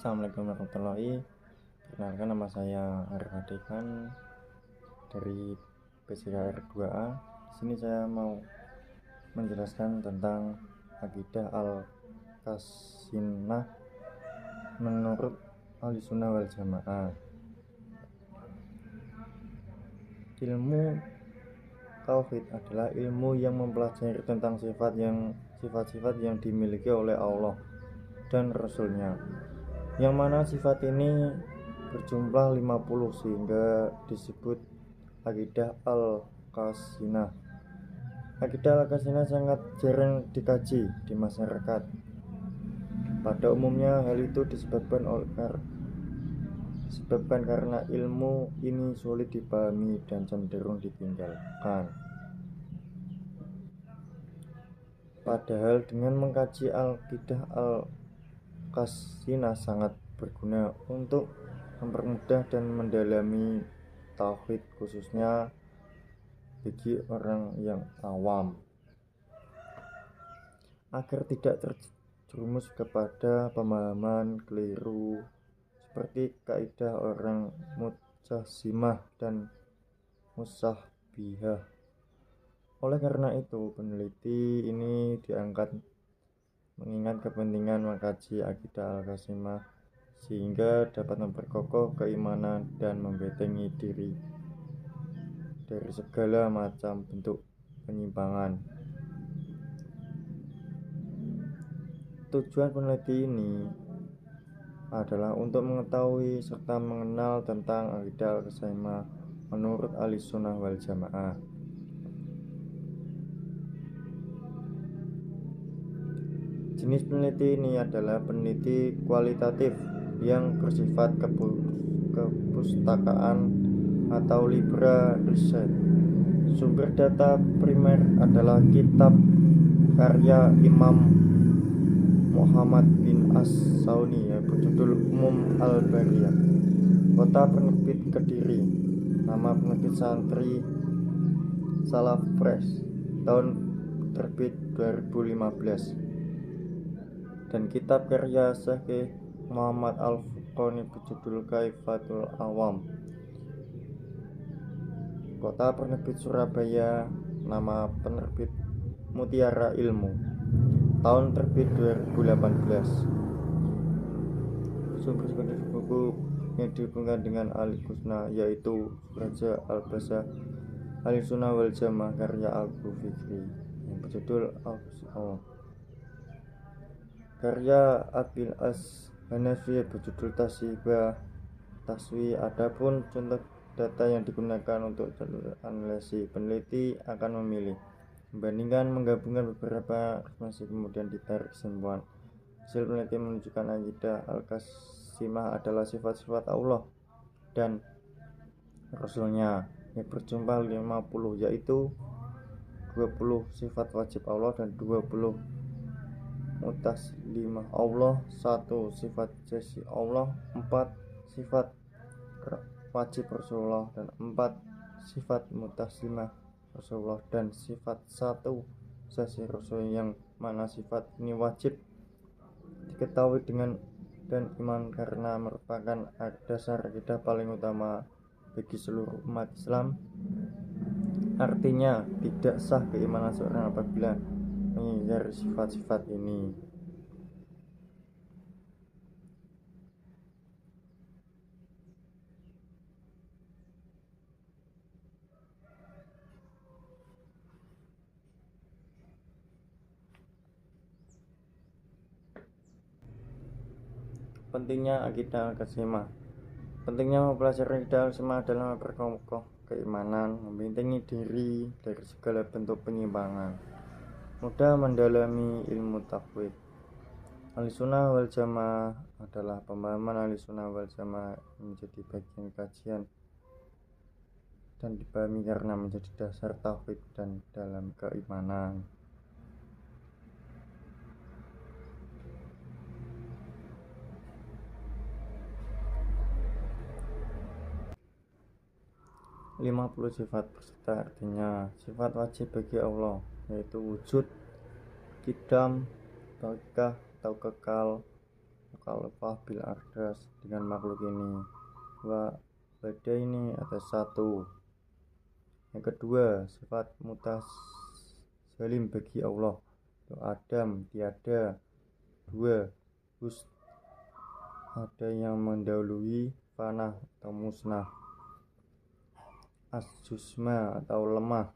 Assalamualaikum warahmatullahi wabarakatuh. Perkenalkan, nama saya Arif Adekan dari PCKR 2A. Di sini saya mau menjelaskan tentang akidah Al-Qasinah menurut Ahlussunnah wal Jamaah. Ilmu tauhid adalah ilmu yang mempelajari tentang sifat-sifat yang dimiliki oleh Allah dan Rasul-Nya, yang mana sifat ini berjumlah 50 sehingga disebut akidah Al-Qasinah. Akidah Al-Qasinah sangat jarang dikaji di masyarakat. Pada umumnya hal itu disebabkan karena ilmu ini sulit dipahami dan cenderung ditinggalkan. Padahal dengan mengkaji akidah Al-Qasinah sangat berguna untuk mempermudah dan mendalami tauhid, khususnya bagi orang yang awam, agar tidak terjerumus kepada pemahaman keliru seperti kaidah orang Mu'tazilah dan Musyabihah. Oleh karena itu, peneliti ini diangkat mengingat kepentingan mengkaji akidah Al-Qasinah sehingga dapat memperkokoh keimanan dan membentengi diri dari segala macam bentuk penyimpangan. Tujuan peneliti ini adalah untuk mengetahui serta mengenal tentang akidah Al-Qasinah menurut Ahlussunnah wal Jamaah. Jenis peneliti ini adalah peneliti kualitatif yang bersifat kepustakaan atau libra riset. Sumber data primer adalah kitab karya Imam Muhammad bin As-Sauni yang berjudul Al-Bariyah. Kota penerbit Kediri. Nama penerbit Santri Salaf Press. Tahun terbit 2015. Dan kitab karya Syekh Muhammad Al-Furqani berjudul Kaifatul Awam. Kota penerbit Surabaya. Nama penerbit Mutiara Ilmu. Tahun terbit 2018. Sumber buku yang dihubungkan dengan Al-Qasinah yaitu Raja Al-Basa Ahlussunnah wal Jamaah karya Al-Fikri yang berjudul Al-Qasinah. Karya Abil As-Hanafi berjudul Taswi. Adapun contoh data yang digunakan untuk jalur analisis, peneliti akan memilih, membandingkan, menggabungkan beberapa informasi, kemudian ditarik kesimpulan. Hasil peneliti menunjukkan akidah Al-Qasinah adalah sifat-sifat Allah dan Rasulnya yang berjumlah 50, yaitu 20 sifat wajib Allah dan 20 Mutaslimah Allah, 1 sifat jasi Allah, 4 sifat wajib Rasulullah, dan 4 sifat mutaslimah Rasulullah, dan sifat 1 jasi Rasul, yang mana sifat ini wajib diketahui dengan dan iman karena merupakan dasar akidah paling utama bagi seluruh umat Islam. Artinya tidak sah keimanan seorang apabila mengingkari sifat-sifat ini. Pentingnya akidah Al-Qasinah. Pentingnya mempelajari akidah Al-Qasinah adalah memperkokoh keimanan, membentengi diri dari segala bentuk penyimpangan, mudah mendalami ilmu tauhid. Ahlussunnah wal Jamaah adalah pemahaman Ahlussunnah wal Jamaah menjadi bagian kajian dan dipahami karena menjadi dasar tauhid dan dalam keimanan. Lima 50 sifat berserta artinya sifat wajib bagi Allah, yaitu wujud, qidam, barakah atau kekal, mukhalafah bil ardas dengan makhluk ini. Pada ini ada satu. Yang kedua, sifat mutasalim bagi Allah. Adam tiada. Dua, ada yang mendahului, fana atau musnah, as-jusma atau lemah,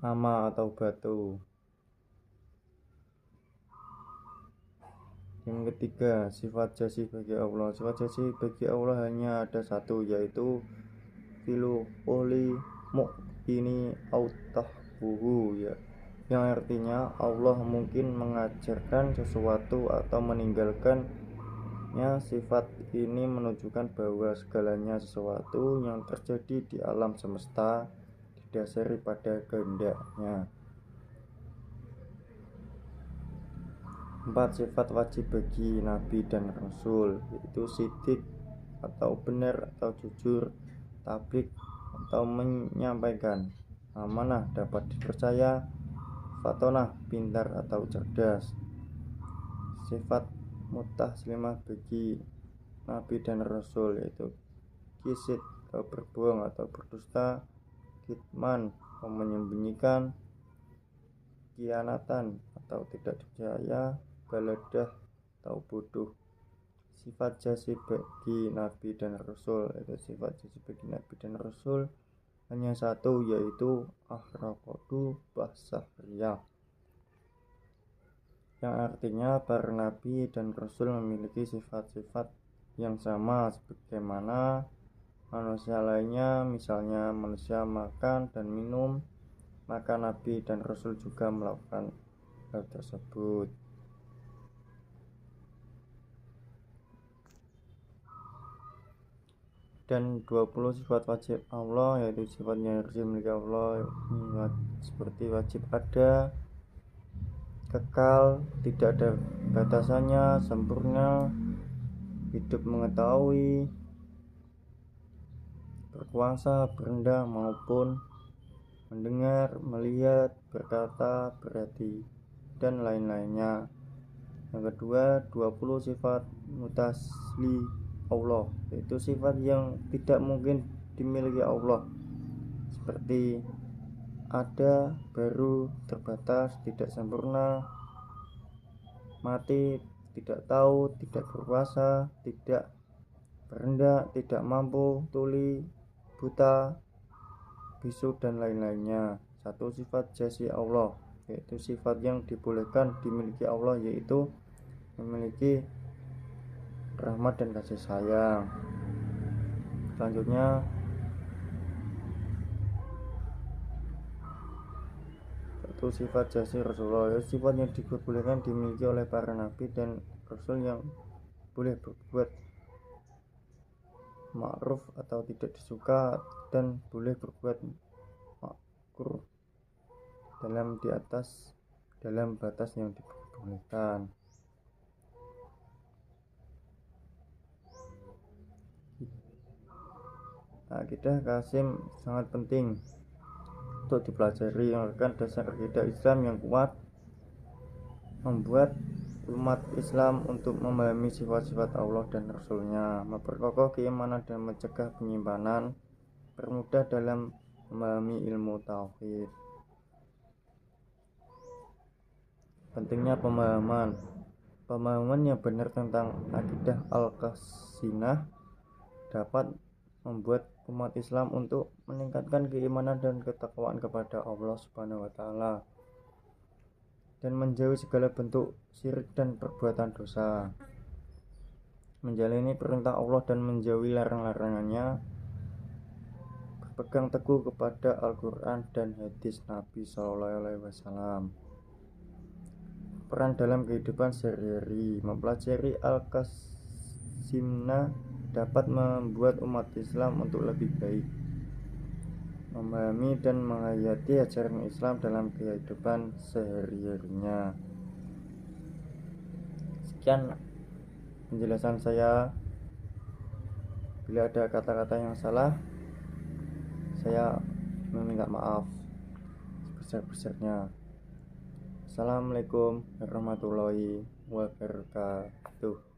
ama atau batu. Yang ketiga, sifat jasi bagi Allah. Sifat jasi bagi Allah hanya ada satu, yaitu filu oli mu'ini autahbuhu, ya, yang artinya Allah mungkin mengajarkan sesuatu atau meninggalkannya. Sifat ini menunjukkan bahwa segalanya sesuatu yang terjadi di alam semesta didasari pada kehendaknya. 4. Sifat wajib bagi Nabi dan Rasul, yaitu sidik atau benar atau jujur, tablik atau menyampaikan, amanah dapat dipercaya, fatonah pintar atau cerdas. Sifat mutaslimah bagi Nabi dan Rasul, yaitu kisit atau berbohong atau berdusta, kitman atau menyembunyikan, kianatan atau tidak dipercaya, baladah atau bodoh. Sifat jasi bagi Nabi dan Rasul, yaitu sifat jasi bagi Nabi dan Rasul hanya satu, yaitu ahraqatu basahriyah, yang artinya para Nabi dan Rasul memiliki sifat-sifat yang sama sebagaimana manusia lainnya. Misalnya manusia makan dan minum, maka Nabi dan Rasul juga melakukan hal tersebut. Dan 20 sifat wajib Allah, yaitu sifatnya yang dimiliki Allah seperti wajib ada, kekal, tidak ada batasannya, sempurna, hidup mengetahui, berkuasa, berendah maupun mendengar, melihat, berkata, berhati, dan lain-lainnya. Yang kedua, 20 sifat mutasli Allah, yaitu sifat yang tidak mungkin dimiliki Allah, seperti ada, baru, terbatas, tidak sempurna, mati, tidak tahu, tidak berkuasa, tidak berendak, tidak mampu, tuli, buta, bisu, dan lain-lainnya. Satu sifat jasi Allah, yaitu sifat yang dibolehkan dimiliki Allah, yaitu memiliki rahmat dan kasih sayang. Selanjutnya, satu sifat jasi Rasulullah, yaitu sifat yang diperbolehkan dimiliki oleh para nabi dan rasul, yang boleh berbuat ma'ruf atau tidak disuka, dan boleh berbuat makruh dalam batas yang diperbolehkan. Akidah Qasim sangat penting untuk dipelajari, yang merupakan dasar akidah Islam yang kuat, membuat umat Islam untuk memahami sifat-sifat Allah dan Rasulnya, memperkokoh keimanan dan mencegah penyimpanan, bermudah dalam memahami ilmu tauhid. Pentingnya pemahaman yang benar tentang akidah Al-Qasinah dapat membuat umat Islam untuk meningkatkan keimanan dan ketakwaan kepada Allah Subhanahu wa taala, dan menjauhi segala bentuk syirik dan perbuatan dosa, menjalani perintah Allah dan menjauhi larang-larangannya, berpegang teguh kepada Al-Quran dan hadis Nabi SAW. Peran dalam kehidupan sehari-hari. Mempelajari Al-Qasimna dapat membuat umat Islam untuk lebih baik memahami dan menghayati ajaran Islam dalam kehidupan sehari-harinya. Sekian penjelasan saya. Bila ada kata-kata yang salah, saya meminta maaf sebesar-besarnya. Assalamualaikum warahmatullahi wabarakatuh.